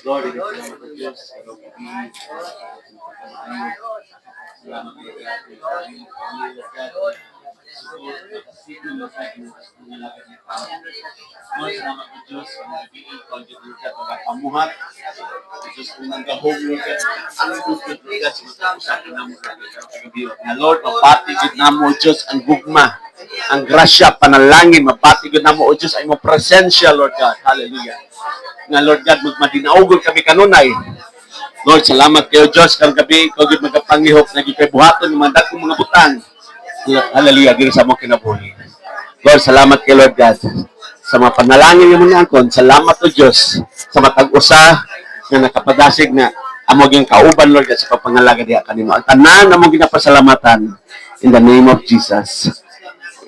Lord, salamat sa Diyos. Salamat sa Diyos. Pamuhat. Diyos kung nanggahog na Lord, mapatigid na mo, Diyos, ang gugma, ang grasya, panalangin, mapatigid na mo, O Diyos, ay mo presensya, Lord God. Hallelujah. Nga Lord God, magmadinaugol kami kanunay. Lord, salamat kayo Diyos karong gabi, kung gid magapangihok naging kay buhaton ng mga dagkong mga butang. Hallelujah, diri sa mo kinabuhi. Lord, salamat kay Lord God sa mga panalangin niyo mga angkon. Salamat o Diyos sa matag usa nga nakapadasig na amo gyud kauban Lord God sa pagpangalaga diha kanimo. Ang tanan amo ginapasalamatan in the name of Jesus.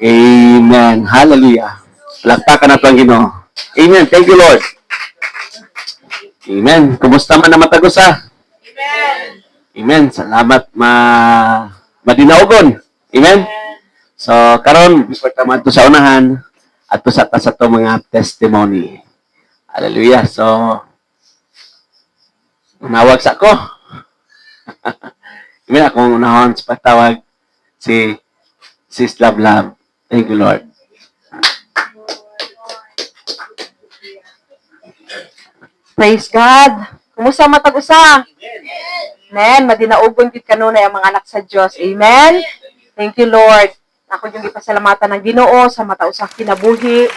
Amen. Hallelujah. Laktakan nato ang Ginoo. Amen. Thank you Lord. Amen. Kumusta man na matagusa? Amen. Amen. Salamat madinaugon. Amen. So karon before ta man to sa unahan at to sa to mga testimony. Hallelujah. So unawag sa ko. Amen. Akong unahon sa patawag si Sis Love Love. Thank you Lord. Praise God. Kumusta matag-usa? Amen. Madinaugon gid kanunay ang mga anak sa Dios. Amen. Thank you Lord. Ako yung gipasalamatan ng Ginoo sa matausa kinabuhi.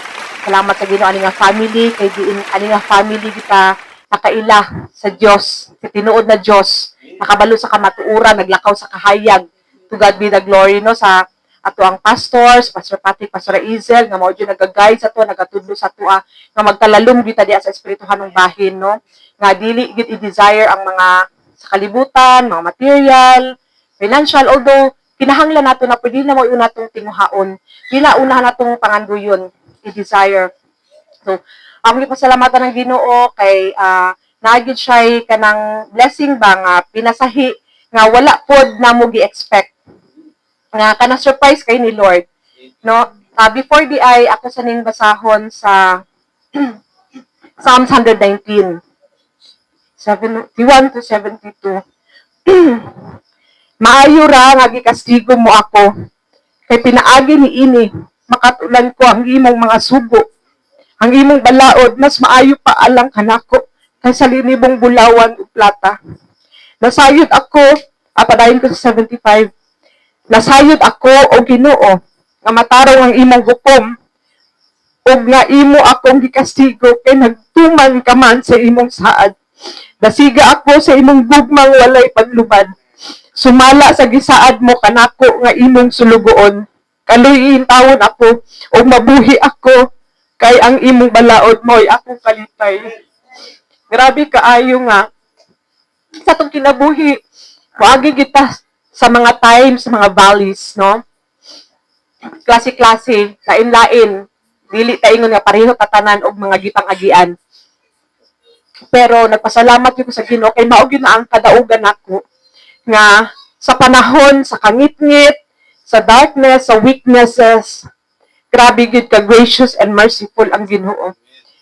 Salamat sa Ginoo ani nga family kay ani nga family kita nakaila sa Dios, sa tinuod na Dios. Nakabalo sa kamatuoran, naglakaw sa kahayag. To God be the glory no sa ato ang pastors, Pastor Patrick, Pastor Izel, nga mao gyud nagaguide sa to, nagatudlo sa tuwa, nga magtalalom gyud diha sa espirituhan ng bahin no. Nga dili gyud i-desire ang mga sa kalibutan, mga material, financial, although kinahanglan nato na pwede na mo natong tinguhaon. Dila unahan natong panganduyon i-desire. So, ang gipasalamatan ng Ginoo kay naagid siya kanang blessing ba nga pinasahi nga wala pod na mo gi-expect nga kana surprise kay ni Lord no. Before di ay ako sa ning basahon sa Psalms 119 71 to 72. Maayo ra nga gikastigo mo ako kay pinaagi ni ini makatulan ko ang imong mga sugo, ang imong balaod mas maayo pa alang kanako kaysa linibong bulawan ug plata. Nasayod ako, padayon ko sa 75. Nasayod ako o Ginoo nga matarong ang imong hukom ug nga imo akong gikastigo kay nagtuman ka man sa imong saad. Dasiga ako sa imong gugmang walay paglubad. Sumala sa gisaad mo kanako nga imong sulugoon. Kaluyin tawon ako ug mabuhi ako kay ang imong balaod mo'y akong kalitay. Grabe kaayo nga sa tong kinabuhi, wagi kita sa mga times, sa mga valleys, no? Klase-klase, lain-lain, dili ta ingon nga pareho tatanan og mga gipang-agian. Pero nagpasalamat ko sa Ginoo kay mao gyud na ang kadaugan nako nga sa panahon sa kangit-ngit, sa darkness, sa weaknesses, grabe gyud ka gracious and merciful ang Ginoo.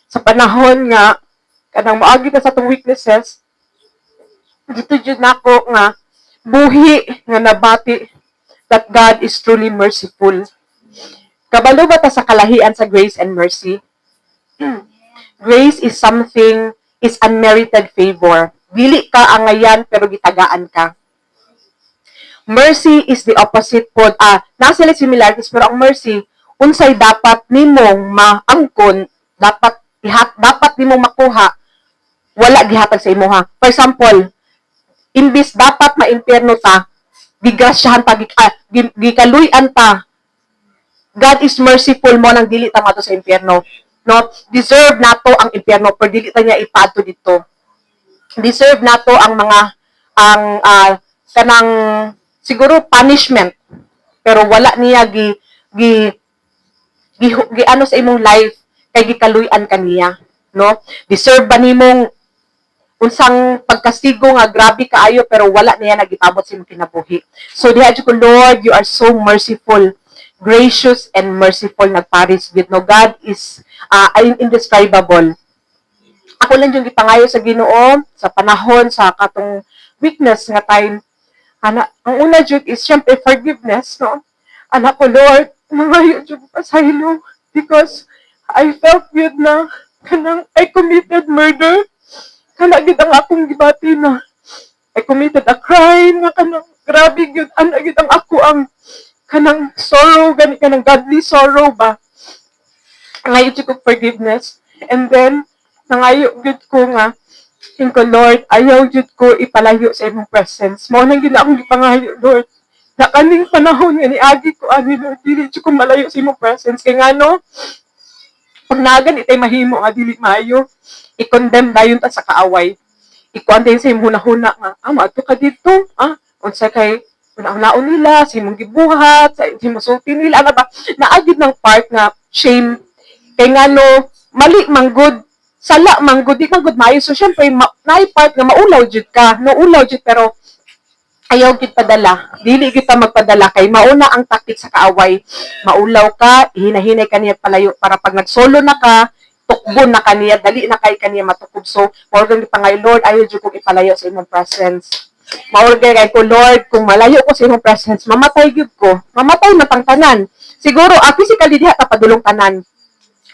Sa panahon nga kanang maagi ka sa tong weaknesses, dito jud nako nga buhi nga nabati that God is truly merciful. Kabalo ba ta sa kalahian sa grace and mercy? Grace is something, is unmerited favor. Dili ka angayan pero gitagaan ka. Mercy is the opposite pod. Nasa similarities pero ang mercy unsay dapat nimong maangkon, dapat nimong makuha, wala gihatag sa imuha. For example, imbis dapat maimpierno ta, gigrasyahan ta, gikaluyan ta. God is merciful mo nang dili ta mato sa impierno. No, deserve nato ang impierno pero dili ta niya ipadto dito. Deserve nato ang mga kanang siguro punishment pero wala niya gi ano sa imong life kay gikaluyan kaniya, no? Deserve ba nimong unsang pagkastigo nga grabe kaayo pero wala niya nagipabot sa imong kinabuhi. So diha ko, Lord, you are so merciful, gracious and merciful nagparis with no. God is indescribable. Ako lang yung gipangayo sa Ginoo sa panahon sa katong weakness nga time. Ang una jud is syempre forgiveness, no? Anak ko, Lord, nangayo jud pasaylo because I felt good na kanang I committed murder. Kana gid ang akong gibati na I committed a crime nga kanang grabe gyud ana gyud ang ako ang kanang sorrow gani kanang godly sorrow ba. Nangayo jud ko forgiveness and then nangayo gyud ko nga ko Lord ayaw jud ko ipalayo sa imong presence. Mao nang gid akong gipangayo Lord. Na kaning panahon nga niagi ko ani Lord dili jud ko malayo sa imong presence kay ngano pag nagan itay mahimo nga dili maayo i-condemn dayon ta sa kaaway. Ikuan din sa imong huna nga maadto ka dito unsa kay unaon nila sa imong gibuhat sa imong sulti nila ana ba naagid ng part nga shame kay ngano mali manggod sala manggod di manggod maayo so syempre naay part nga maulaw jud ka no ulaw jud pero ayaw gid padala dili kita magpadala kay mauna ang taktik sa kaaway maulaw ka hinahinay kaniya palayo para pag nagsolo na ka tukbo na kaniya dali na kay kaniya matukob so maurgay pangay Lord ayaw jud kong ipalayo sa imong presence maurgay kay ko Lord kung malayo ko sa imong presence mamatay gyud ko mamatay na pang tanan siguro physically diha ta padulong tanan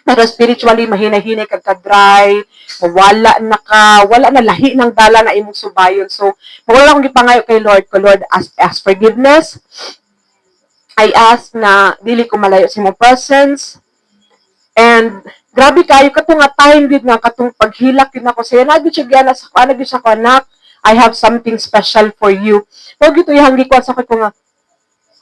pero spiritually mahina-hinay kag ka-dry wala na lahi ng dala na imong subayon so wala akong gipangayo kay Lord ko Lord as forgiveness I ask na dili ko malayo sa imong presence and grabe kayo katong nga time gid nga katong paghilak gid nako sa na gid siya giana sa ana gid siya ko anak I have something special for you so gito ihang gikuan sa ko nga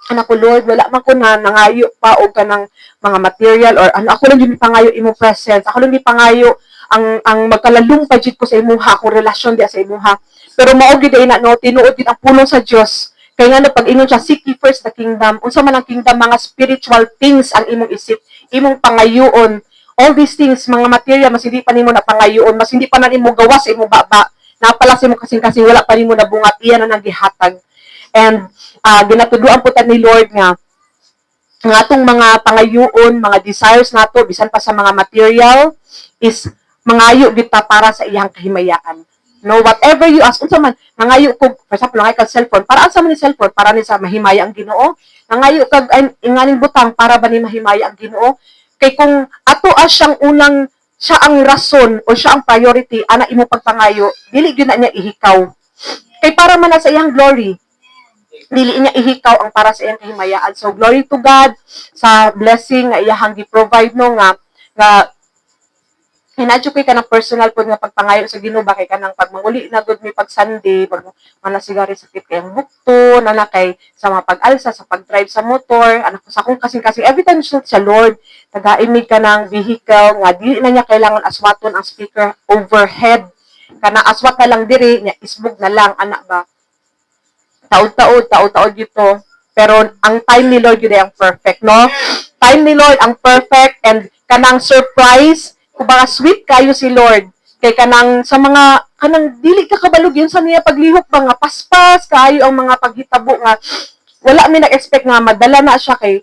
anak ko Lord wala man ko na nangayo pa og kanang mga material or ano ako lang gyud pangayo imong presence ako lang gyud pangayo ang magkalalong pa jud ko sa imuha ko relasyon dia sa imuha pero mao gid ina no tinuod gid ang pulong sa Dios kay nga pag ingon siya seek ye first the kingdom unsa man ang kingdom mga spiritual things ang imong isip imong pangayoon all these things mga material mas hindi pa nimo na pangayoon mas hindi pa na nimo gawas sa imong baba napala sa imong kasing wala pa nimo nabungat iyan na nang gihatag and ginatuduan po ta ni Lord nga ang atong mga pangayoon mga desires nato bisan pa sa mga material is mangayo kita para sa iyang kahimayaan no whatever you ask unsa man nangayo ko for example nangayo kag cellphone para asa man ni cellphone para ni sa mahimaya ang Ginoo nangayo kag inganing butang para ba ni mahimaya ang Ginoo kay kung ato siyang unang siya ang rason o siya ang priority ana imo pagpangayo dili gyud na niya ihikaw kay para man na sa iyang glory dili niya ihikaw ang para sa iyang kahimayaan so glory to God sa blessing nga iyahang gi-provide no nga hinadyo kay kanang personal pod nga pagpangayo sa Ginoo ba kay kanang pagmanguli na gud mi pag Sunday pag manasigari sakit kay ang bukto nana kay sa mga pag-alsa sa pag-drive sa motor anak ko sa akong kasing every time siya Lord tagaimig ka ng vehicle nga dili na niya kailangan aswaton ang speaker overhead kana aswat na lang diri nya isbog na lang anak ba taod dito pero ang time ni Lord yun ang perfect no time ni Lord ang perfect and kanang surprise kumbaga sweet kayo si Lord kay kanang sa mga kanang dili ka kabalog yun sa niya paglihok ba nga paspas kayo ang mga paghitabo nga wala mi nag-expect nga madala na siya kay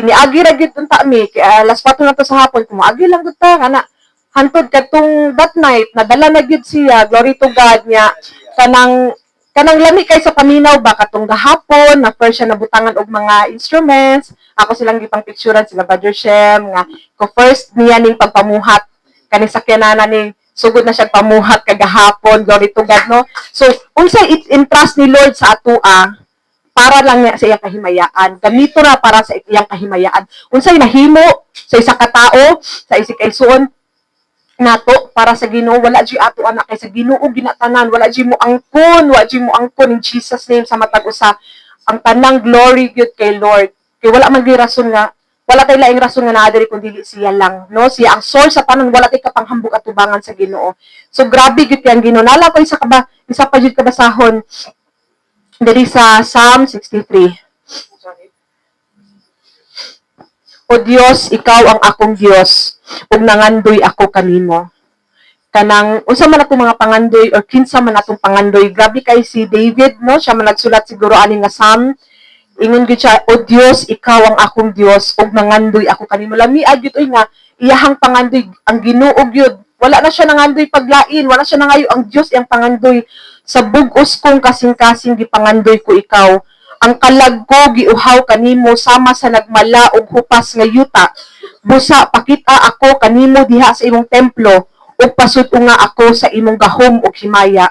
niagi ra gyud unta mi kay alas 4 na to sa hapon kung agi lang gud ta kana hantod katong that night nadala na gyud siya glory to God nya kanang lami kay sa paminaw ba katong gahapon na first siya nabutangan og mga instruments ako silang gipang picturean sila Brother Shem nga ko first niya ning pagpamuhat kani sakyanana ni sugod na siya pamuhat kagahapon glory to God no so unsay entrust ni Lord sa atoa para lang niya sa iyang kahimayaan gamito ra para sa iyang kahimayaan unsay nahimo sa isa ka tao sa isig kaigsuon nato para sa Ginoo wala di ato anak kay sa Ginoo ginatanan wala di mo angkon in Jesus name sa matag usa ang tanang glory gyud kay Lord kay wala man gyud rason nga wala tay laing rason nga naa diri kun dili siya lang no siya ang source sa tanan wala tay kapanghambog at tubangan sa Ginoo so grabe gyud yang Ginoo nala ko isa pa gyud kabasahon diri sa Psalm 63 O Dios, ikaw ang akong Dios, ug nangandoy ako kanimo. Kanang unsa man atong mga pangandoy or kinsa man atong pangandoy, grabe kay si David no, siya man nagsulat siguro ani nga Psalm. Ingon gyud siya, O Dios, ikaw ang akong Dios, ug nangandoy ako kanimo. Lami gyud oy nga iyahang pangandoy ang Ginoo gyud. Wala na siya nangandoy paglain, wala siya nangayo ang Dios ang pangandoy sa bugos kong kasing-kasing gipangandoy ko ikaw. Ang kalag ko giuhaw kanimo sama sa nagmala og hupas nga yuta. Busa pakita ako kanimo diha sa imong templo ug pasud nga ako sa imong gahom ug himaya.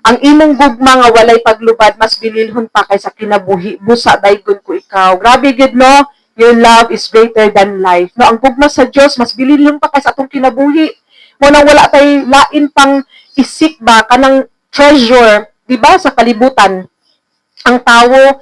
Ang imong gugma nga walay paglubad mas bililhon pa kaysa kinabuhi. Busa daygon ko ikaw. Grabe gid no. Your love is greater than life. No, ang gugma sa Dios mas bililhon pa kaysa atong kinabuhi. Mo nang wala tay lain pang isik ba kanang treasure, di ba, sa kalibutan. Ang tao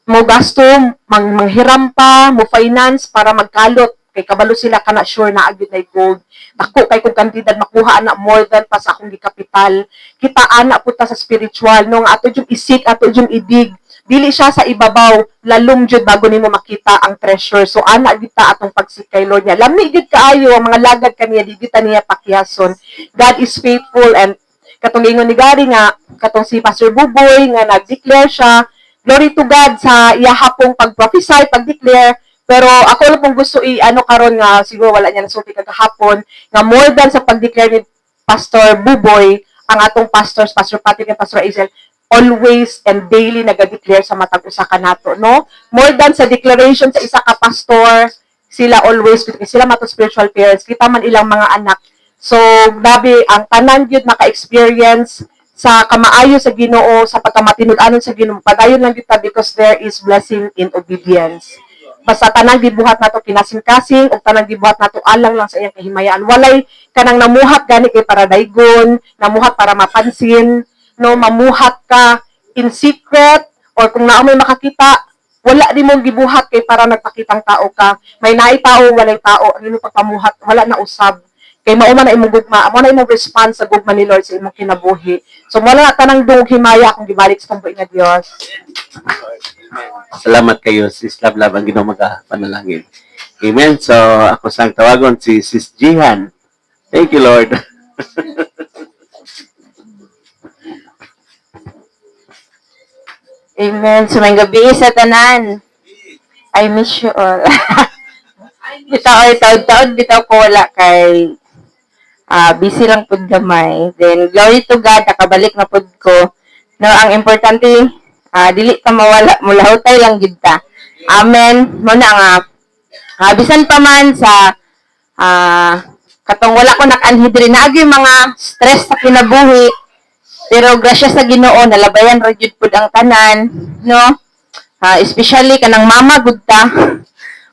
mo gasto, manghiram pa, mo finance para magkalot. Kay kabalo sila kana sure na agad na gold. Dako kay kung kantidad makuha ana more than pa sa akong gikapital. Kita ana puta sa spiritual no nga ato jud isik, ato jud idig. Dili siya sa ibabaw, lalom jud bago nimo makita ang treasure. So ana kita atong pagsikay Lord niya. Lami gid kaayo ang mga lagad kaniya di kita niya pakyason. God is faithful and katong ingon ni Gary nga katong si Pastor Buboy nga nag-declare siya. Glory to God sa iya hapong pag-prophesy, pag-declare. Pero ako lang pong gusto ano karon nga siguro wala niya nasulti kagahapon nga more than sa pag-declare ni Pastor Buboy, ang atong pastors, Pastor Patrick and Pastor Azel, always and daily nag-declare sa matag usa ka nato, no? More than sa declaration sa isa ka pastor, sila always sila mato spiritual parents, kita man ilang mga anak. So, grabe ang tanan gyud naka-experience sa kamaayo sa Ginoo, sa pagkamatinud-anon sa Ginoo. Padayon lang kita because there is blessing in obedience. Basta tanang gibuhat nato kinasing-kasing ug tanang gibuhat nato alang lang sa iyang kahimayaan. Walay kanang namuhat gani kay para daygon, namuhat para mapansin, no, mamuhat ka in secret or kung naa may makakita, wala di mo gibuhat kay para nagpakitang tao ka. May naay tao, walay tao, ang imong pagpamuhat, wala na usab. Kay mao man na imong gugma, mo na imong response sa gugma ni Lord sa imong kinabuhi. So wala na tanang dungog himaya kung gibalik sa tumboy nga Dios. Salamat kayo, Sis Lablab, ang Ginoo magapanalangin. Amen. So, ako sang tawagon si Sis Jihan. Thank you, Lord. Amen. So, may gabi sa tanan. I miss you all. Bitaw ay taod-taod, bitaw ko wala kay busy lang pud gamay. Then, glory to God, nakabalik na pud ko. No, ang importante, dili ka mawala, mulahutay lang gid ta. Amen. Mo na nga, bisan pa man sa katong wala ko nakanhidri na agi mga stress sa kinabuhi, pero grasya sa Ginoo nalabayan ra jud pud ang tanan, no? Especially kanang mama gud ta,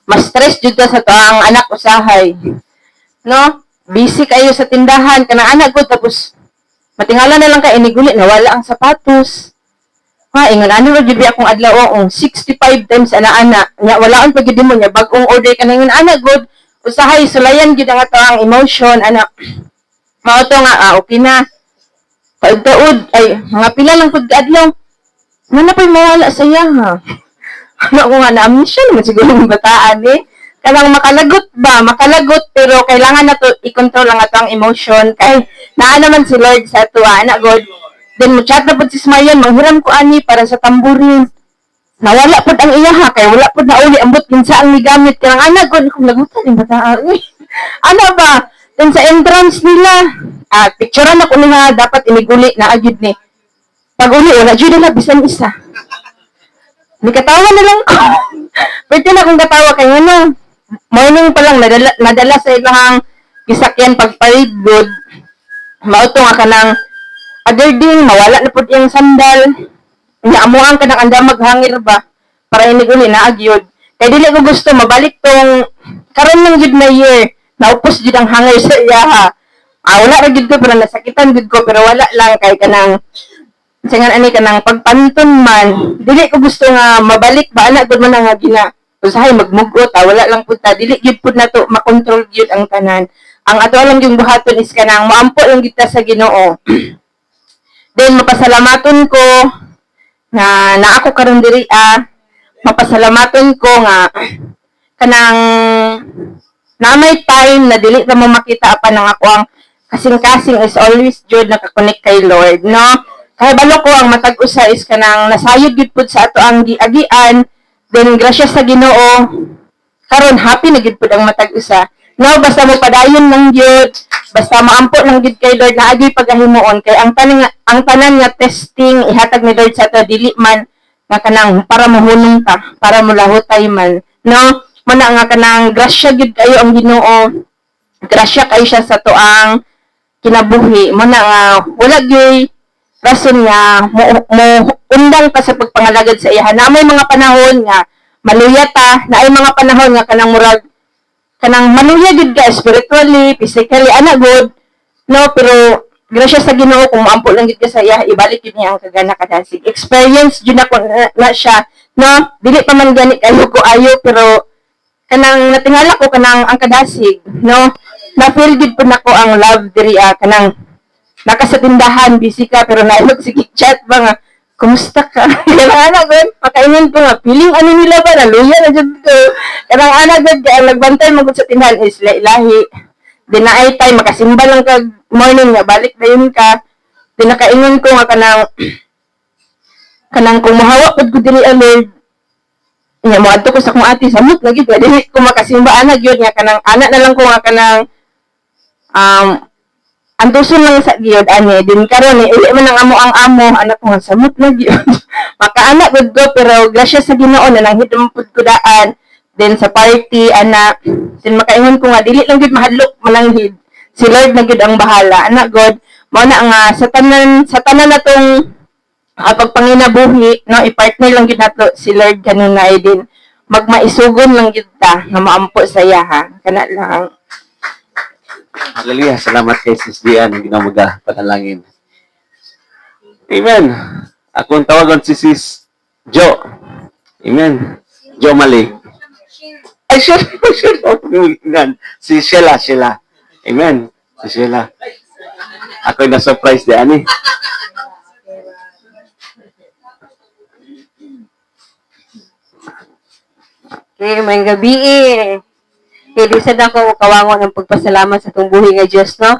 mas stress jud ta sa to ang anak usahay, no? Busy kayo sa tindahan kanang anak gud tapos matingala na lang ka iniguli na wala ang sapatos. Ingon ano ra jud akong adlaw 65 times ana-ana. Nya walaon pa gid mo nya bag-ong order kanang ingon ana gud usahay sulayan gid ang ato ang emotion ana. Mao to nga okay na. Taud ay mga pila lang pud adlaw. Nga na pay mawala sa iya ha. Ano ko nga na siya naman siguro ng bataan Kanang makalagot pero kailangan na to i-control ang ato ang emotion kay naa naman si Lord sa ato ana god. Then mo chat na pud si Smayan manghiram ko ani para sa tamburin. Nawala pud ang iya ha kay wala pud na uli ambot kinsa ang migamit kanang anak god kung nagutan yung bataan. Ano ba? Then sa entrance nila, picturean ako nila dapat iniguli na agid ni. Pag uli wala jud na bisan isa. Nikatawa na lang. Pwede na akong katawa kay ano. Morning pa lang nadala sa ilang gisakyan pagparid good. Mao to nga kanang agarding mawala na pud yung sandal. Nya amuang kanang anda maghangir ba para iniguli na agyod. Kay dili ko gusto mabalik tong karon lang jud na year. Naupos jud ang hangir sa iya ha. Wala ra jud ko pero nasakitan jud ko pero wala lang kay kanang singan ani kanang pagpantun man. Dili ko gusto nga mabalik ba ana gud man nga gina. Usahay magmugot wala lang pud ta dili gyud pud nato makontrol gyud ang tanan. Ang ato lang yung buhaton is kanang moampo lang kita sa Ginoo. Then mapasalamaton ko na ako karon diri mapasalamaton ko nga kanang na may time na dili ta mo makita apan ang ako ang kasing-kasing is always jud nakakonect kay Lord, no? Kay balo ko ang matag usa is kanang nasayod gid pud sa ato ang giagian, then grasya sa Ginoo karon happy na gid pud ang matag usa. No, basta mo padayon lang gyud, basta maampo lang gyud kay Lord na agi pagahimuon kay ang tanan nga testing ihatag ni Lord sa to dili man nga kanang para mahunong ta, para mulahutay man. No, mana nga kanang grasya gyud kayo ang Ginoo. Grasya kayo siya sa tuang kinabuhi. Mana nga wala gyud rason nga mo undang ka sa pagpangalagad sa iya. Na may mga panahon nga maluya ta, na ay mga panahon nga kanang murag kanang maluya gid ka spiritually, physically, ana good. No, pero grasya sa Ginoo kung maampo lang gid ka sa iya, ibalik gid niya ang kagana kadasig. Experience jud ako na siya, no? Dili pa man gani kayo ko ayo pero kanang natingala ko kanang ang kadasig, no? Na feel gid po nako ang love diri kanang naka sa tindahan busy ka pero nailog sige chat ba nga kumusta ka? Kanang anak ko, makaingon ko nga, feeling ano nila ba, naluya na dyan ko. Kanang anak ko, ang nagbantay mo sa tindahan is ilahi. Di na ay tay, makasimba lang ka morning nga, balik na yun ka. Di nakaingon ko nga kanang kung mahawak ko dili Lord. Nga, mo adto ko sa kong ate, samot lagi, dili ko makasimba anak yun, nga kanang anak na lang ko nga kanang ang tuson lang sa giyod ani din karon ni uli man ang amo anak ko nga samot na giyod makaanak gud ko pero grasya sa Ginoo na nang hidom pud ko daan then sa party anak din makaingon ko nga dili lang gid mahadlok mananghid si Lord na gid ang bahala anak god mao na nga sa tanan natong pagpanginabuhi no i-partner lang gid nato si Lord kanina ay din magmaisugon lang gid ta nga maampo sa iya ha kana lang. Hallelujah. Salamat kay Sis Dian ang ginamaga panalangin. Amen. Akong tawagan si Sis Jo. Amen. Jo Mali. Ay, sure. Si Sheila. Amen. Si Sheila. Ako'y na-surprise di ani. Okay, may gabi Lisad ako kawangon ng pagpasalamat sa itong buhay nga Diyos, no?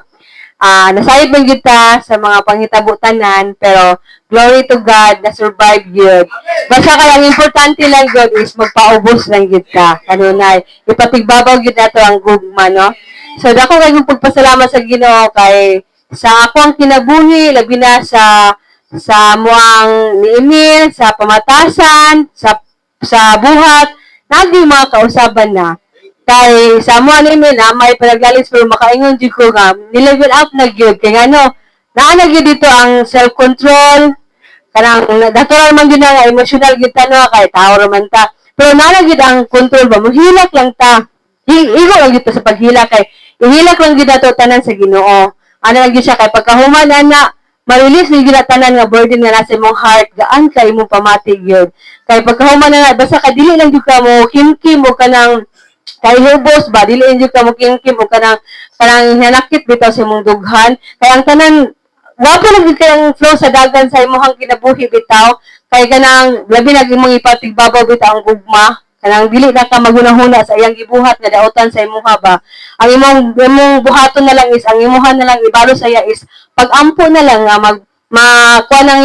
Nasayod man yun ta sa mga pangitabu-tanan, pero glory to God, na-survive yun. Basta kaya ang importante lang yun is magpaubos lang yun ka. Kanunay, ipatigbabaw yun na ito ang gugma, no? So, dako kayo pagpasalamat sa Ginoo kay sa ako ang kinabuhi, labi na sa muang ni Emil, sa pamatasan, sa buhat, naging mga kausaban na. Kay sa mo ani na may panaglalis pero makaingon jud ko nga nilevel up na gyud kay ano naa gyud dito ang self control kanang natural man gyud nga emotional gyud ta no kay tao man ta pero naa gyud ang control ba mohilak lang ta igo lang gyud sa paghilak kay ihilak lang gyud ato tanan sa Ginoo ano lang gyud siya kay pagkahuman ana ma-release ni gyud tanan nga burden nga nasa imong heart gaan kay imong pamati gyud kay pagkahuman na basta ka dili lang gyud ka mo kimkim mo kanang kay hubos ba dili inyo ka mo kim o kanang hinanakit bitaw sa imong dughan kay ang tanan wapo lang gid kay ang flow sa dagan sa imong kinabuhi bitaw kay kanang labi na imong ipatigbabaw bitaw ang gugma kanang dili na ka maghunahuna sa iyang gibuhat nga daotan sa imong ba ang imong buhaton na lang is ang imuhan na lang ibalo sa iya is pagampo na lang nga makuha ng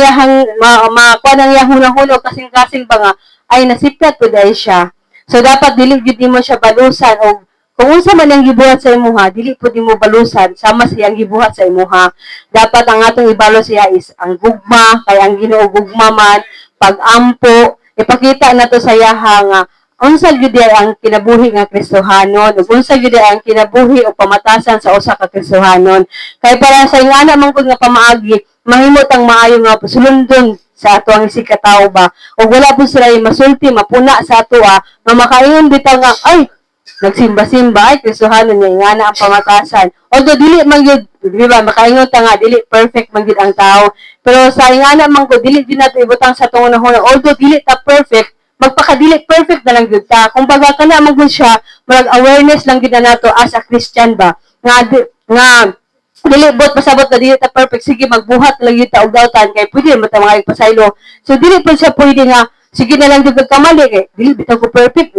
yahang hunahuna kasing-kasing ba nga ay nasipyat pud ay siya. So dapat dili gid nimo siya balusan o kung unsa man ang gibuhat sa imuha, dili pud nimo balusan sama sa iyang gibuhat sa imuha. Dapat ang atong ibalo siya is ang gugma, kay ang Ginoo gugma man, pag-ampo, ipakita nato sa iyaha nga unsa gyud ang kinabuhi nga Kristohanon, ug unsa gyud ang kinabuhi o pamatasan sa usa ka Kristohanon. Kay para sa ingana man pud nga pamaagi, mahimot ang maayo nga sulundon sa ato ang sikataw ba o wala po sila masulti mapuna sa ato nga makaingon bitaw nga ay nagsimba-simba ay Kristohanon niya nga ang pamatasan although dili man gyud di ba makaingon ta nga dili perfect man gyud ang tao pero sa ingana man ko dili din nato ibutang sa tong unahon although dili ta perfect magpakadili perfect na lang gyud ta kung baga kana man gyud siya murag awareness lang gyud na nato as a Christian ba nga dili bot pasabot na dili ta perfect sige magbuhat lang yun ta og dawtan kay pwede mo ta mga pasaylo so dili po siya pwede nga sige na lang jud kamali kay dili bitaw ko perfect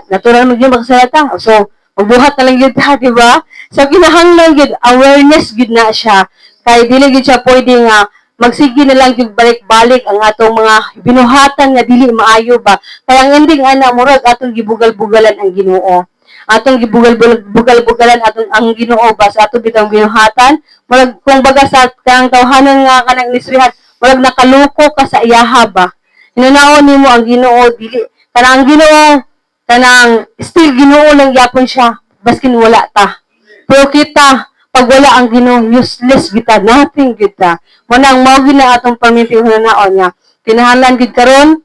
natural man gyud magsalata so magbuhat na lang yun ta di ba so kinahanglan gyud awareness gyud na siya kay dili gyud siya pwede nga magsige na lang yung balik-balik ang atong mga binuhatan nga dili maayo ba kaya ang ending ana murag atong gibugal-bugalan ang Ginoo atong gibugal-bugalan atong ang Ginoo ba sa ato bitang binuhatan, murag kung baga sa kanang tawhanon nga kanang nisrihan, murag nakaluko ka sa iyaha ba. Hinanaon nimo ang Ginoo dili kanang Ginoo kanang still Ginoo lang gyapon siya baskin wala ta. Pero kita pag wala ang Ginoo useless kita, nothing kita. Manang mao gid na atong pamilya hinanaon nga kinahanglan gid karon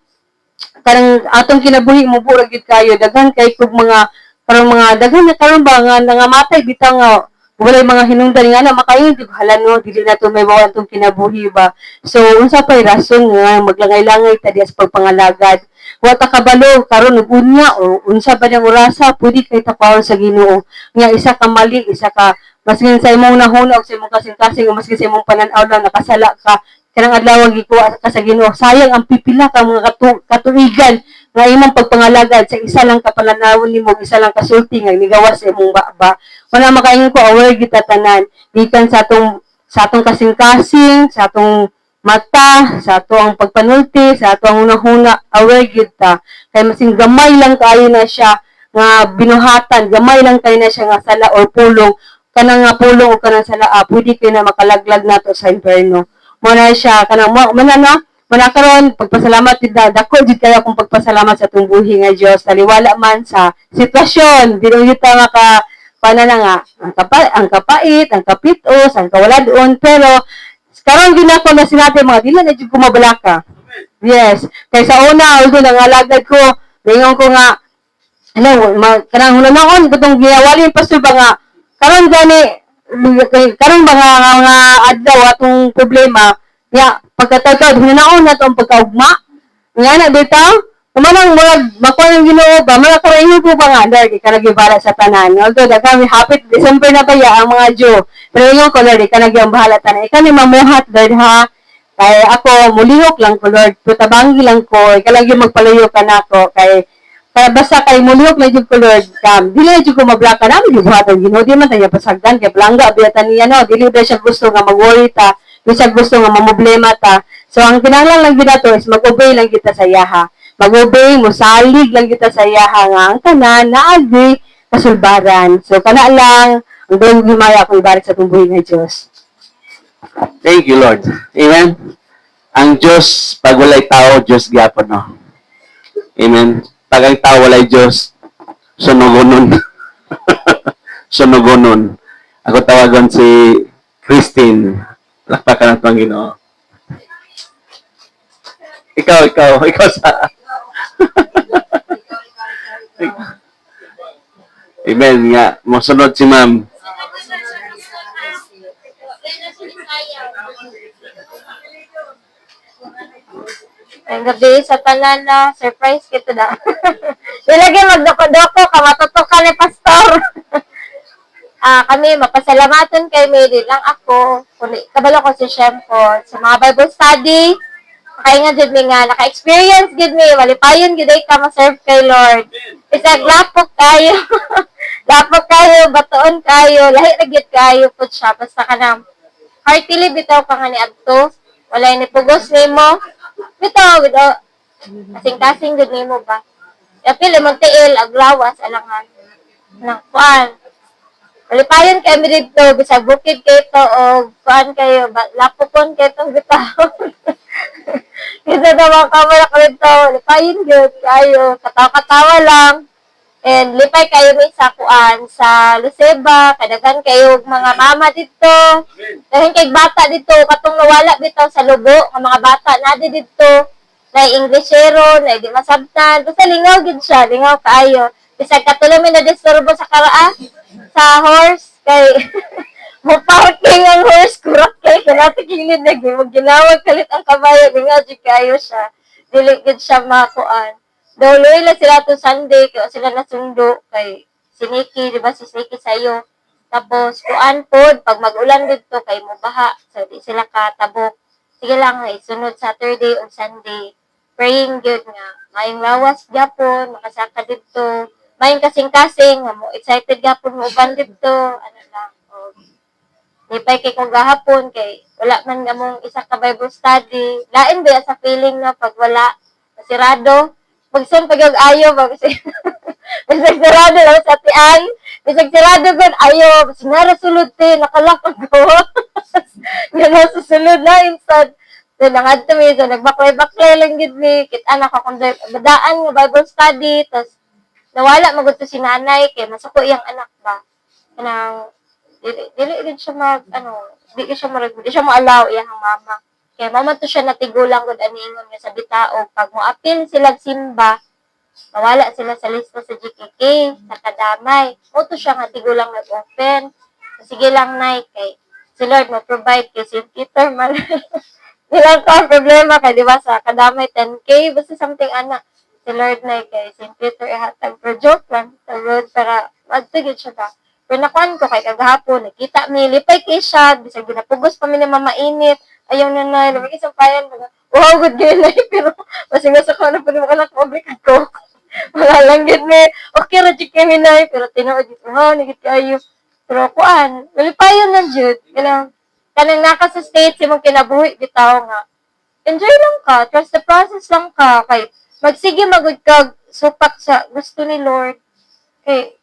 karang atong kinabuhi mo burag gid kayo daghan kay kog mga karong mga daghan na karon ba nga nangamatay bitaw nga walay mga hinungdan nga na makayon di halan no dili na to may mawala tong kinabuhi ba. So unsa pay rason nga maglangay-langay ta dias pagpangalagad. Wa ta kabalo karon ug unya o unsa ba nang orasa pwede kay tapaon sa Ginoo nga isa ka mali isa ka maskin sa imong nahuna og sa imong kasing-kasing o maskin sa imong panan-aw lang nakasala ka kanang adlaw gikuha ka sa Ginoo sayang ang pipila ka mga katuigan nga imong pagpangalagad sa isa lang kapalanawon nimo isa lang kasulti nga nigawas sa imong baba wala makaingon ko aware kita tanan gikan sa atong kasing-kasing sa atong mata sa atong pagpanulti sa atong hunahuna aware gid ta kay masing gamay lang kayo na siya nga binuhatan gamay lang kayo na siya nga sala or pulong kanang nga pulong o kanang sala pwede kayo na makalaglag nato sa imperno mo na siya kanang mana karon pagpasalamat gid dako gid kayo akong pagpasalamat sa atong buhi nga Dios taliwala man sa sitwasyon dili kita maka pana na nga ang kapait ang kapitos ang kawaladon pero karon ginako na sinati mga dili na jud ko mabalaka yes kay sa una although nangalagad ko ningon ko nga hello kanang hunanaon butong giyawali pastor ba nga karon karon ba nga adlaw atong problema ya pagkatagkad hunanaon na to ang pagkaugma nga na bitaw kumanang murag makuha ng Ginoo ba mura karon ko ba nga Lord ka nagibala sa tanan although kami happy December na ba ya ang mga Diyo pero yung ko Lord ka nagyang bahala tanan ikaw ni mamuhat Lord ha kay ako mulihok lang ko Lord putabangi lang ko ikaw lang yung magpaluyo ka nako kay basta kay mulihok na jud ko Lord kam dili jud ko mablaka namin yung buhaton Ginoo di man tayo pasagdan kay plangga biyatan niya no dili ba siya gusto nga mag-worry ta di siya gusto nga mamoblema ta so ang kinahanglan lang gid nato is mag-obey lang kita sa yaha mag-obey mosalig lang kita sa yaha nga ang tanan naagi kasulbaran so kana lang ang dawog himaya akong ibarik sa tumbuhi nga Dios. Thank you, Lord. Amen. Ang Diyos, pag walay tao, Diyos gyapon no. Amen. Pag ang tao walay Diyos, sunugonon. Sunugonon. Ako tawagon si Christine. Lakpakan ang Ginoo. Ikaw sa... Amen nga. Masunod si ma'am. Ang gabi sa tanan na surprise kita na. Dilagi magdoko-doko ka matutukan ni pastor. Kami mapasalamatan kay Mary lang ako. Kabalo ko si Shem ko sa mga Bible study. Kaya nga jud mi nga naka-experience gid mi walipayon gid ay ka ma-serve kay Lord. Isag lapok kayo. Lapok kayo, batoon kayo, lahi na gid kayo pud siya basta kanang heartily bitaw ka nga ni adto. Walay ni pugos nimo. Bitaw. Kasing-kasing gud nimo ba. Apil lemon tiil aglawas alangan. Nang kuan. Walipayon kay mi dito bisag bukid kay to og kuan kayo lapokon kay to bitaw. Kita naman kamera ko dito. Lipayin yun kayo. Katawa-katawa lang. And lipay kayo may sakuan sa Luceba. Kadagan kayo mga mama dito. Dahil kay bata dito. Katong nawala dito sa lubo. Ang mga bata na dito. Na Englishero. Na di masabtan. Basta lingaw gid siya. Lingaw kayo. Bisag katulong na disturbo sa karaa. Sa horse. Kay... Maparking ang horse, kurak kay kanati kilid na ginawag kalit ang kabayo, nga di kayo siya. Diligid siya makuan. Doloy lang sila to Sunday, kaya sila nasundo kay si Nikki, di ba si Nikki sa'yo. Tapos, kuan po, pag mag-ulan dito, kay mo baha, so di sila katabok. Sige lang, sunod Saturday o Sunday. Praying good nga. Mayong lawas gapon, makasaka dito. Mayong kasing-kasing, mo excited gapon mo uban dito. Ano lang, lipay kay kong gahapon kay wala man namong isa ka Bible study. Lain ba sa feeling na pag wala masirado. Pagsun pag ayo ba kasi Bisag sarado lang sa tiang. Bisag sarado ko, ayo, sinara sulod te, nakalakag ko. Nga nasa sulod na, instant. So, nangad to so nagbaklay-baklay lang gid mi. Kita na ko kung badaan nga Bible study, tas nawala magud to si nanay, kay masuko iyang anak ba. Kanang, dili gid siya di siya di siya mo-allow iyang mama. Kaya mama to siya natigulang gud ani ingon nga sa bitao, pag mo apil sila simba, mawala sila sa lista sa GKK, sa kadamay. O to siya nga tigulang nag-open. Sige lang, nay, kay si Lord mo-provide kay St. Peter man. Nilang ka problema kay di ba sa kadamay 10K, basta something anak. Si Lord na kay St. Peter ihatag for joke lang sa road para magtigid siya ba. Pero nakuan ko kay kagahapon, nakita mi, lipay kay siya, bisag ginapugos pa mi ni mamainit, ayaw na na, lumaki sa payan, wow, good girl na, pero masinga sa ko na po ni mga anak mo, ko. Wala lang gid ni, okay ra jud kami na, pero tinuod dito, ha, nagit kayo. Pero kuan, malipayon lang jud, kanang naka sa state si mong kinabuhi bitaw nga. Enjoy lang ka, trust the process lang ka, kay magsige magud kag supak sa gusto ni Lord. Kay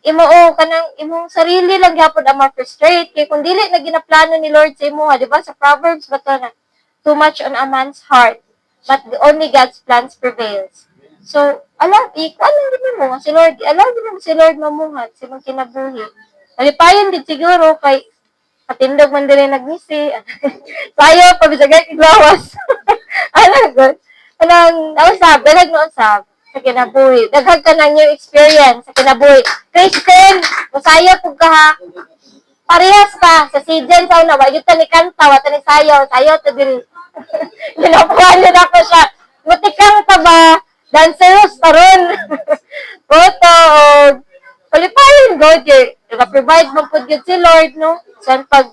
imoo kanang imong sarili lang gyapon ang ma-frustrate kay kung dili na ginaplano ni Lord sa imo, di ba sa Proverbs ba to na too much on a man's heart, but only God's plans prevails. So, ikuan lang din mo si Lord, din mo si Lord mamuhat sa imong kinabuhi. Malipayon din siguro kay katindog man din nagmisi. Sayo, pabisagay iglawas. Good. Nausab, dalag na usab sa kinabuhi. Daghag ka na new experience sa kinabuhi. Kristen, masayo po ka ha. Parehas ka sa season sa una. Wag ni kanta, wata ni sayo to diri. Ginapuan niya ako siya. Mutikang pa ba? Dancerous taron. Photo, qualifying God, naka-provide mo po yun si Lord, no? Saan pag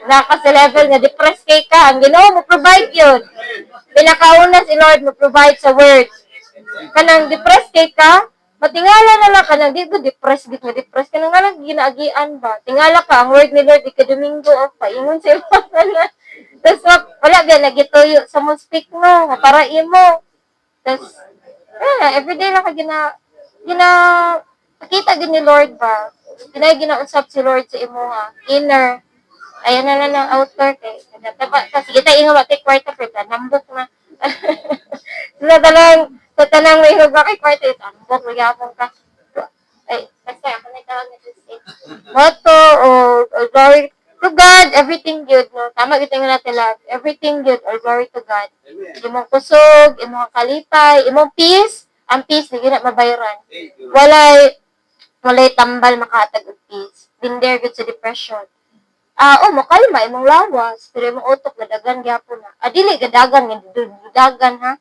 naka sa level nga depressed kay ka, ang Ginoo mo provide yun. Pinakauna si Lord mo provide sa word. Kanang depressed kay ka, matingala na lang kanang di ko depressed kanang nga lang ginaagian ba. Tingala ka ang word ni Lord ika-Domingo o paingon sa imo na. Tapos wala ba nagituyo sa mo speak mo, para imo. Tapos everyday lang ka pakita din ni Lord ba? Ginausap si Lord sa imo nga inner. Ayan na lang ang outer kay. Kasi kita ingo ba kay kwarta pero nambok na. Sa tanang may hug kay kwarta ito. Nambok magyapon ka. Ay, kasi ako na tawag na si Motto or glory to God, everything good, no? Tama ito nga natin lahat. Everything good or glory to God. Imong kusog, imong kalipay, imong peace, ang peace, hindi na mabayaran. Walay tambal makahatag og peace. Been there good sa depression. Makalma imong lawas, pero imong utok gadagan gyapon na. Dili gadagan gadagan ha.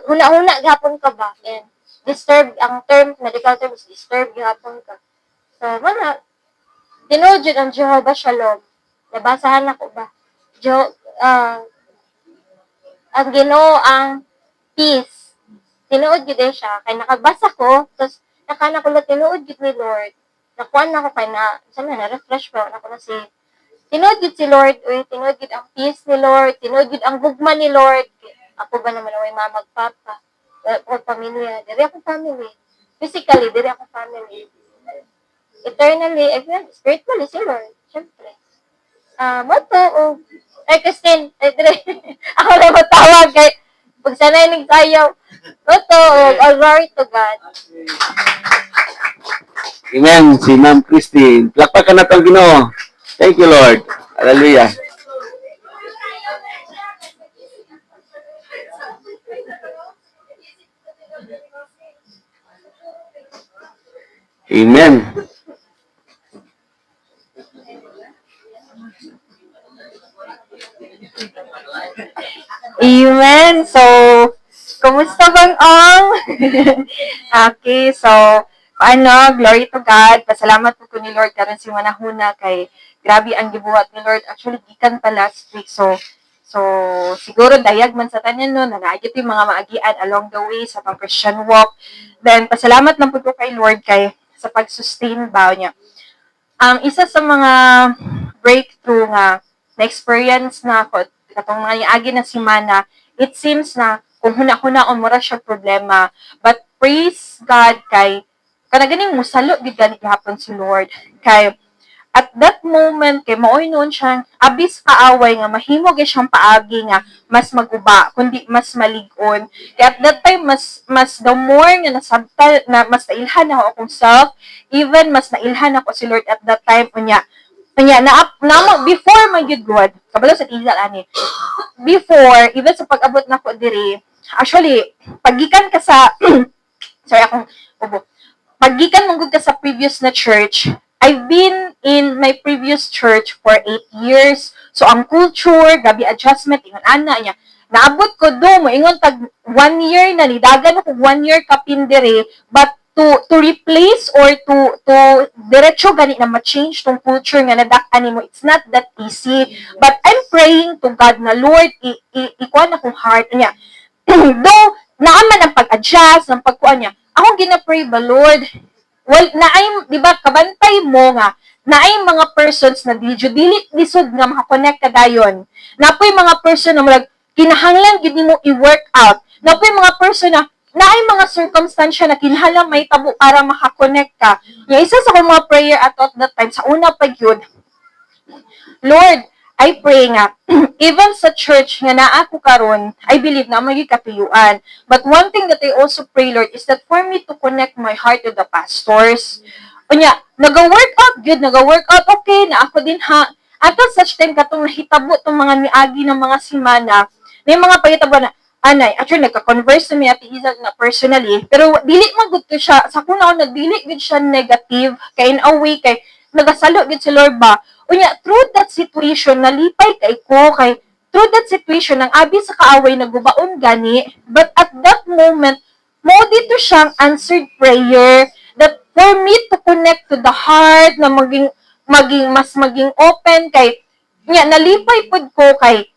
Huna-huna gyapon ka ba? And disturbed ang medical term is disturbed gyapon ka. So, tinuod jud ang Jehovah Shalom. Nabasahan ako ba? Ang Ginoo ang peace. Tinuod jud siya kay nakabasa ko, tapos nakana ko na tinuod jud ni Lord. Nakuan na ko kay na-refresh pa ako na tinuod gid si Lord, tinuod gid ang peace ni Lord, tinuod gid ang gugma ni Lord. Ako ba naman way mama papa, o pamilya, diri ako family. Physically, diri ako family. Eternally, spiritually si Lord, syempre. Christine, dire. Ako na matawag kay pag sanay ning sayaw. All glory to God. Amen. Si Ma'am Christine. Plakpakan na itong Ginoo. Thank you, Lord. Hallelujah. Amen. Amen. So, kumusta bang ang? Okay, so, glory to God. Pasalamat po ni Lord karon si manahuna kay grabe ang gibuhat ni Lord. Actually, gikan pa last week. So siguro dayag man sa tanan no, nanaagit yung mga maagian along the way sa pang Christian walk. Then, pasalamat lang po kay Lord kay sa pag-sustain ba niya. Isa sa mga breakthrough nga na-experience na ako, katong mga agi na semana, it seems na kung huna-huna o mura siya problema, but praise God kay kanaganing musalo gid gani gihapon si Lord. Kay at that moment kay maoy noon siyang abis kaaway nga mahimo gyud siyang paagi nga mas maguba kundi mas malig-on. Kay at that time mas the more nga nasabtal na mas nailhan ako akong self, even mas nailhan ako si Lord at that time unya na before man gyud God kabalo sa tizal ani before even sa pag-abot nako diri actually paggikan ka sa sorry akong ubo paggikan mong ka sa previous na church. I've been in my previous church for 8 years. So, ang culture, gabi adjustment, ingon ana niya. Naabot ko do, moingon tag 1 year na, nidagan ako 1 year kapindere, but to replace or to diretso gani na ma-change tong culture nga nadak-an nimo, it's not that easy. But I'm praying to God na, Lord, ikuan akong heart niya. Though, naaman ang pag-adjust, ang pagkuan niya, akong gina-pray ba, Lord, well, naay, di ba, kabantay mo nga, naay mga persons na dili lisod nga makakonect ka dayon. Napoy mga person na malag, kinahanglan gid mo i-work out. Napoy mga person na, naay mga circumstansya na kinahanglan may tabo para makakonect ka. Yung isa sa akong mga prayer at that time, sa una pa yun, Lord, I pray nga, even sa church nga naa ko karon, I believe na may katuyuan. But one thing that I also pray, Lord, is that for me to connect my heart to the pastors. Unya, naga-workout, good, naga-workout, okay, na ako din ha. Until such time katong nahitabo tong mga miagi ng mga simana, may mga pagitabo na, anay, actually, nagka-converse na mi Ate Izal na personally, pero dili magud ko siya, sa kuna ako nagdili gud siya negative, kay in a way, kay nagasalo gud si Lord ba, unya, through that situation, nalipay kay ko, kay through that situation, ang abi sa kaaway, nagubaon gani, but at that moment, mo dito siyang answered prayer, that for me to connect to the heart, na maging open, kay, nga, nalipay pud ko, kay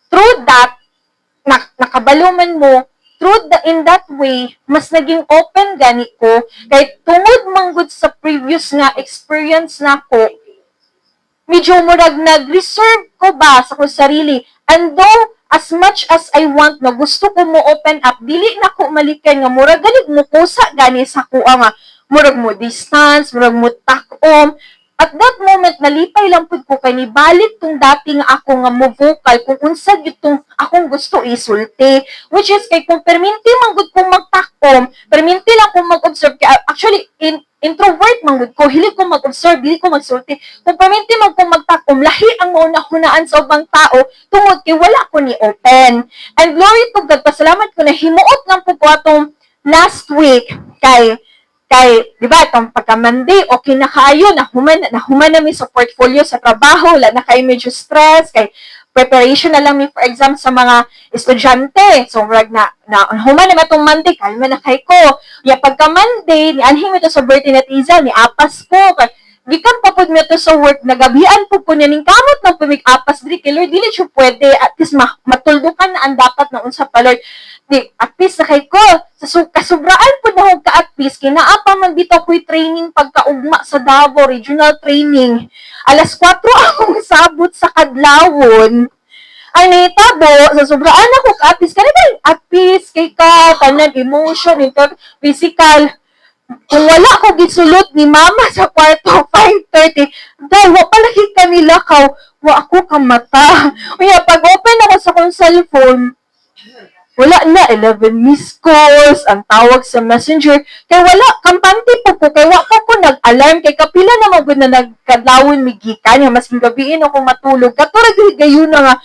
through that, nakabaluman mo, in that way, mas naging open gani ko, kay tungod manggod sa previous nga experience na ko, medyo murag nag-reserve ko ba sa kong sarili. And though, as much as I want na gusto ko mo open up, dili na ko malikan nga murag ganit mo kusa gani sa kuha nga, murag mo distance, murag mo takom. At that moment, nalipay lang pud ko kay nibalik tong dati nga ako nga mo vocal kung unsa gyud tong akong gusto isulti. Which is kay kung perminti man gud kong magtakom, perminti lang kong mag-observe kay actually introvert man gud ko, hili ko mag-observe, dili ko magsulti. Kung perminti man kong magtakom, lahi ang mauna-hunaan sa ubang tao tungod kay wala ko ni open. And glory to God, pasalamat ko na himuot lang po ko atong last week kay di ba, itong pagka-Monday, okay na kayo, nahuman na mi sa portfolio sa trabaho, wala na kayo medyo stress, kay preparation na lang mi for exam sa mga estudyante. So, human na itong Monday, kalma na kayo ko. Ya, pagka-Monday, nianhing ito sa birthday na Tizal, ni apas ko, gikan pa po to sa work, nagabian po niya, ning kamot na pumig-apas, kay Lord, dili siya pwede, at least matuldukan na ang dapat na unsa pa, Lord. Di, at least na kay ko, kasubraan po na hong ka-at least, kinaapa man dito ako'y training pagkaugma sa Davao, regional training. Alas 4 akong sabot sa Kadlawon. Ay, naitabo, sa sobraan ako ka-at least, kanina at least, kay ka, tanan, emotion, physical. Kung wala ko gisulot ni mama sa kwarto, 5:30, dahil wa palagi kanila ka, wa ako kamata. Kaya pag-open ako sa kong cellphone, wala na, 11 missed calls, ang tawag sa messenger, kay wala, kampante po ko, kay wala ko nag-alarm, kay kapila na magod na nagkadlawon migikan, mas gabiin ako matulog, katurag gayon na nga,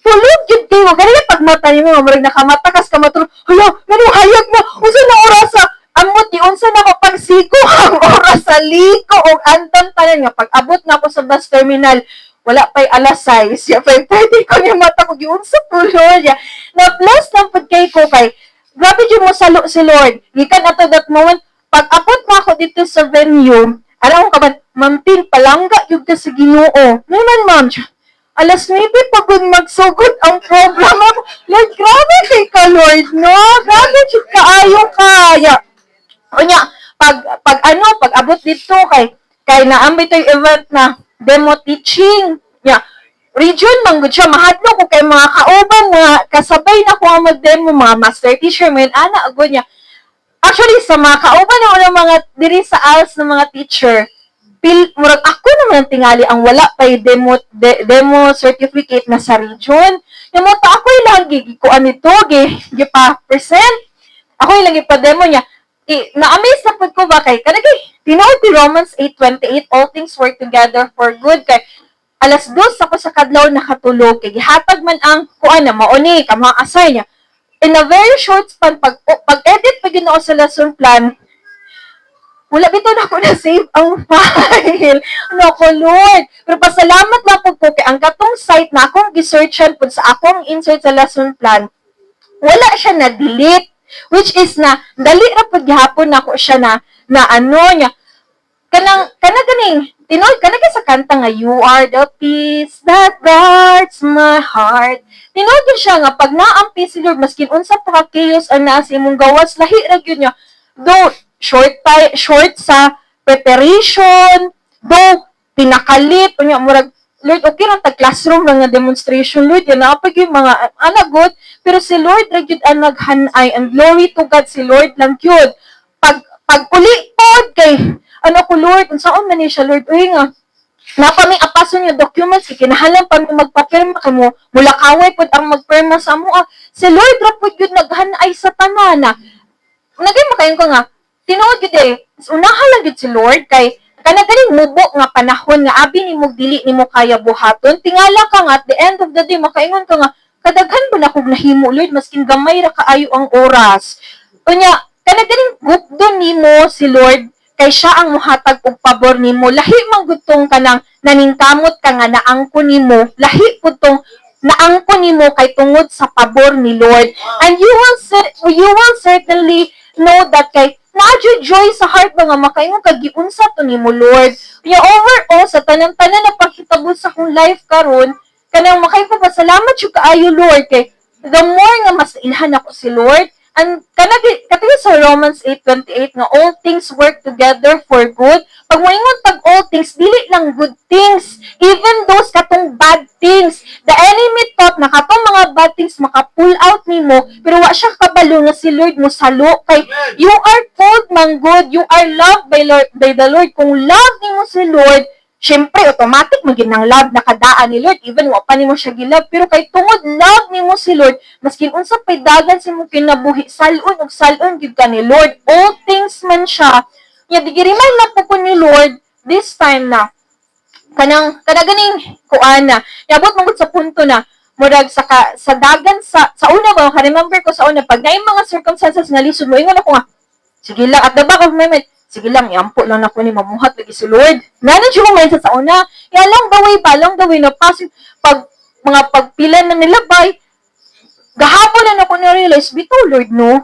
tulog yun kayo, ganyan pagmata niyo mo, marag nakamata, kas ka matulog, hala, ganun hayag na, unsa na orasa, amot, di unsa na ko pagsigo, ang oras sa liko, o anton tanan nga, pag-abot na ako sa bus terminal, wala pa'y alas 6, ya 5:30 ko niya mata ko, yun sa tuloy niya. Na plus ng pagkay ko kay, grabe dyan mo salo si Lord. Gikan ato that moment, pag-abot na ako dito sa venue, alam ko ka ba, Ma'am Tin, palangga yung ka sa Ginoo. Naman, ma'am, alas 9 pagod magsugod ang program ako. Lord, grabe kay ka, Lord, no? Grabe dyan kaayo kaya. O niya, pag abot dito kay naambay to yung event na demo teaching. Yeah. Region, manggod siya. Mahadlo ko kay mga kauban na kasabay na ko ang mag-demo, mga master teacher, may ana, agod niya. Actually, sa mga kauban ng mga diri sa ALS ng mga teacher, murag ako naman ang tingali ang wala pay demo certificate na sa region. Yung mo ta ako lagi gikuan nito gi pa present. Ako lagi pa demo niya. Na-amaze na pud ko ba kay kanagay tinuod ti Romans 8:28 all things work together for good kay alas 2 ako sa kadlaw nakatulog kay gihatag man ang kuan na mao ni ka mga assign niya. In a very short span pag-edit pa Ginoo sa lesson plan, wala bitaw na ako na-save ang file. Ano ko, Lord? Pero pasalamat na po kay ang katong site na akong gisearchan po sa akong insert sa lesson plan, wala siya na-delete. Which is na, dali ra po gihapon na ako siya na ano niya, ganing, tinoy, kanang sa kanta nga, you are the peace that guards my heart. Tinoy siya nga, pag naampi si Lord, maskin unsa pa ka chaos ang nasa imong gawas, lahi ra gyud niya. Though, short sa preparation, though, pinakalit, unya, murag, Lord, okay lang, tag-classroom lang nga demonstration, Lord, yan, napag yung mga anagot, pero si Lord, ragyod ang naghanay, and glory to God, si Lord lang yun. Pag uli po, kay, ano ko, Lord, kung saan man siya, Lord, uy nga, napaming apason yung documents, kinahalan pa mo magpapirma ka mo, mula kaway po ang magpirma sa mo, si Lord, rapod yun, naghanay sa tanana. Nagay makayon ko nga, tinuod yun unahan lang yun si Lord, kay, kanagaling mubo nga panahon nga abi ni mo dili ni mo kaya buhaton tingala ka nga at the end of the day makaingon ka nga kadaghan ba na kog nahimo Lord maskin gamay ra kaayo ang oras unya kanagaling gugdon nimo si Lord kay siya ang muhatag og pabor nimo lahi man gutong kanang naningkamot ka nga naangko nimo lahi putong naangko nimo kay tungod sa pabor ni Lord and you will certainly know that kay na-adyo joy sa heart mga makaingon kagiunsa to nimo Lord. Kaya overall sa tanan-tanan na paghitabo sa akong life karon kanang makaypasalamat jud kaayo Lord kay the more nga mas ilhan ako si Lord and kanagi sa Romans 8:28 nga all things work together for good. Pag moingon tag all things dili lang good things, even those katong bad things. The enemy thought na katong mga bad things maka-pull out nimo pero wa siya kabalo nga si Lord mo salo kay you are called man good, you are loved by the Lord. Kung love nimo si Lord, syempre, automatic maging ng love na kadaan ni Lord. Even, wa pa ni mo siya gilove. Pero kay tungod, love ni mo si Lord. Maskin unsa pay dagan si mo kinabuhi. Salon o salon, gid ka ni Lord. All things man siya. Nga, digiriman na po ko ni Lord, this time na, kanaganing kuana. Yabot mong sa punto na, murag sa dagan, sa una ba, remember ko sa una, pag na yung mga circumstances nga lisod mo, ingon ako nga, sige lang, at the back of my mind, sige lang, iampo lang ako ni mamuhat lagi si Lord. Nanan siya kumain sa una. Ya lang the way na passing. Pag mga pagpila na nilabay, gahapon na ako na-realize, bito Lord, no?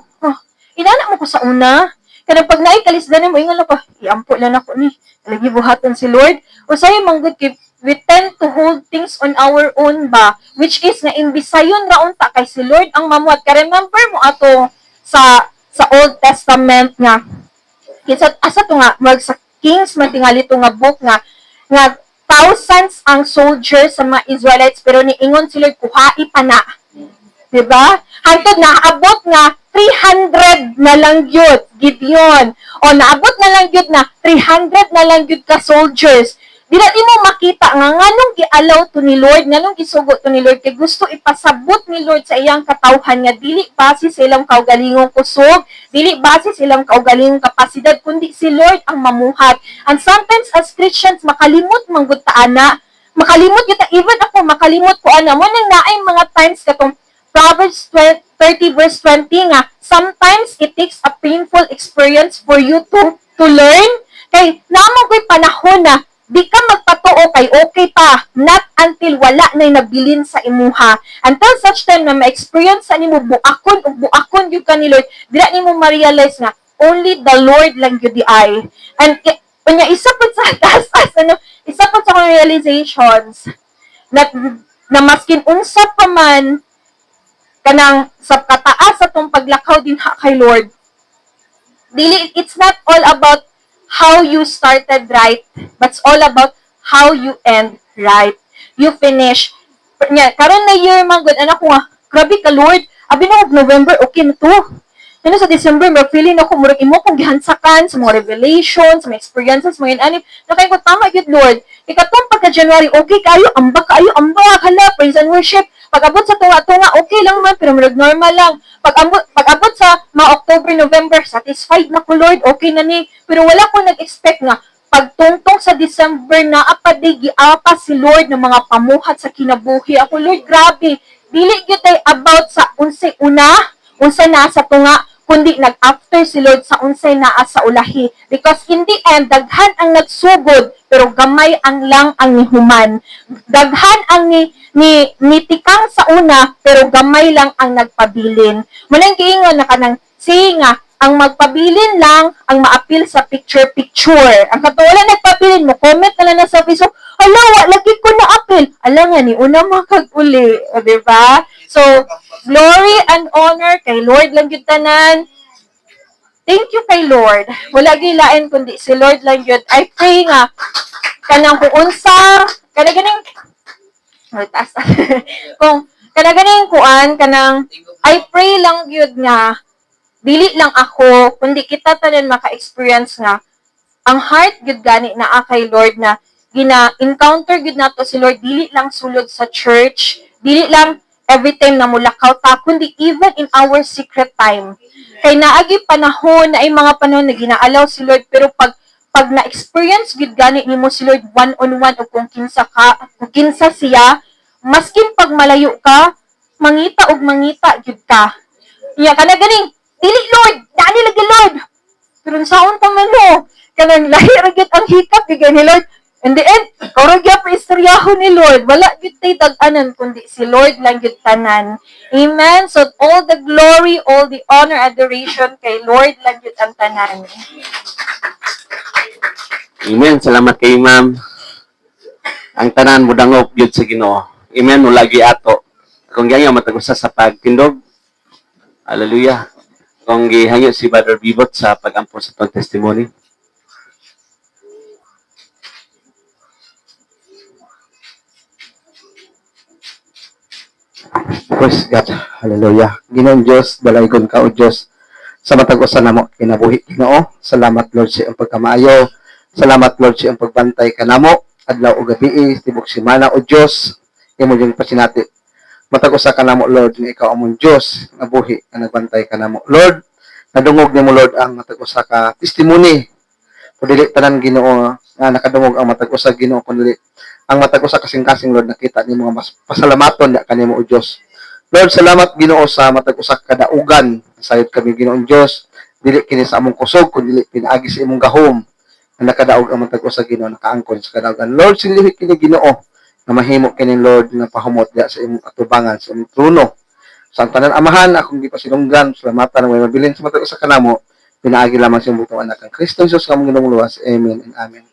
Inana mo ko sa una. Kaya pag naikalisdan mo, ingon ako, iampo lang ako ni. Lagi buhatan si Lord. O sa'yo, manggod, we tend to hold things on our own ba? Which is, na imbisayon raon ta kay si Lord ang mamuhat. Kaya remember mo ato sa Old Testament nga, kinsa asa to nga mag sa Kings man tingali to nga book nga thousands ang soldiers sa mga Israelites pero niingon sila kuhai pa na. Diba? Hantod na abot nga 300 na lang gyud Gideon. O naabot na lang gyud na 300 na lang gyud ka soldiers. Dili mo makita nga nganong gialaw to ni Lord, nganong gisugo to ni Lord kay gusto ipasabot ni Lord sa iyang katawhan nga dili base sa ilang kaugalingong kusog, dili base sa ilang kaugalingong kapasidad kundi si Lord ang mamuhat. And sometimes as Christians makalimot man gud ta ana, makalimot kita even ako makalimot ko ana mo nang naay mga times katong Proverbs 30 verse 20 nga sometimes it takes a painful experience for you to learn kay namo koy panahon na di ka magpatuo kay okay pa, not until wala na'y nabilin sa imuha. Until such time na ma-experience sa nimo buakon yung ka ni Lord, dila nimo ma-realize na only the Lord lang yun di ay. And kanya isa po sa isa po sa realizations na maskin unsa pa man kanang sa kataas sa tong paglakaw din ha kay Lord. Dili, it's not all about how you started right, but it's all about how you end right. You finish. Karon na year man gud anak ko nga, grabe ka Lord. Abi na November okay na to. Ano sa December, mag feeling ako, murag imo kong gihansakan sa mga revelations, sa mga experiences, mga anim. Nakay ko, tama yun, Lord. Ikatong pagka-January, okay kayo, ambak, hala, praise and worship. Pag-abot sa tunga-tunga, okay lang man, pero murag normal lang. Pag-abot sa mga October, November, satisfied na ko, Lord, okay na ni. Pero wala ko nag-expect nga, pagtungtong sa December na apadi giapa si Lord ng mga pamuhat sa kinabuhi. Ako, Lord, grabe. Dili gyud ay about sa unsay una, unsay naa sa tunga, kundi nag-after si Lord sa unsay naa sa ulahi. Because in the end, daghan ang nagsugod, pero gamay ang lang ang nihuman. Daghan ang ni tikang sa una, pero gamay lang ang nagpabilin. Mulang giingon na kanang saying nga, ang magpabilin lang ang maapil sa picture-picture. Ang katuwala nagpabilin mo, comment na lang sa Facebook, hala, lagi ko na apil. Ala nga ni, una makag-uli. O, diba? So, glory and honor kay Lord lang yun tanan. Thank you kay Lord. Wala gilain kundi si Lord lang yun. I pray nga, kanang kung unsa, kanang taas. Kung kanang kuan, kanang, I pray lang yun nga, dili lang ako, kundi kita tanan maka-experience nga, ang heart gud gani na kay Lord na gina-encounter gud nato si Lord, dili lang sulod sa church, dili lang every time na mulakaw ta, kundi even in our secret time. Kay naagi panahon na ay mga panahon na ginaalaw si Lord, pero pag na-experience gud gani nimo si Lord one-on-one o kung kinsa siya, maskin pag malayo ka, mangita gud ka. Iya kana ganing dili Lord, dali lagi Lord. Pero saon ta man no, kanang lahi ra gyud ang hikap bigay ni Lord. In the end, oro gyud pa istoryahon ni Lord. Wala gyud tay dag-anan kundi si Lord lang gyud tanan. Amen. So all the glory, all the honor, adoration kay Lord lang gyud ang tanan. Amen. Salamat kay Ma'am. Ang tanan mo dangop gyud sa Ginoo. Amen. Ulagi ato. Kung ganyan matag-usa sa pagtindog. Hallelujah. Kung gihangyo si Brother Bibot sa pag-ampon sa itong testimony. Praise God. Hallelujah. Ginoong Diyos, dalaygon ka o Diyos sa matag-usa namo kinabuhi Ginoo. Salamat Lord sa iyong pagkamaayo. Salamat Lord sa iyong pagbantay kanamo adlaw ug gabi tibok semana o Diyos. Imo yung pasinati. Matag-usa ka namo Lord nga ikaw among Diyos nga buhi nga nagbantay kanamo. Lord, nadungog nimo Lord ang matag-usa ka testimony. Kundili tanan Ginoo nga nakadungog ang matag-usa Ginoo kundili ang matag-usa kasing-kasing Lord nakita nimo nga mas pasalamaton da kanimo o Dios. Lord, salamat Ginoo sa matag-usa ka kadaugan. Sayod kami Ginoong Dios. Dili kini sa among kusog kundi pinaagi sa imong gahom. Nga nakadaog ang matag-usa Ginoo nakaangkon sa kadaugan. Lord, silihit kini Ginoo na mahimo kini Lord nga pahumot diha sa imong atubangan sa imong trono. Sa tanan amahan akong gipasilunggan salamatan nga mabilin sa matag-usa kanamo. Pinaagi lamang sa imong butong anak kang Kristo Jesus nga among Ginoong luwas. Amen and amen.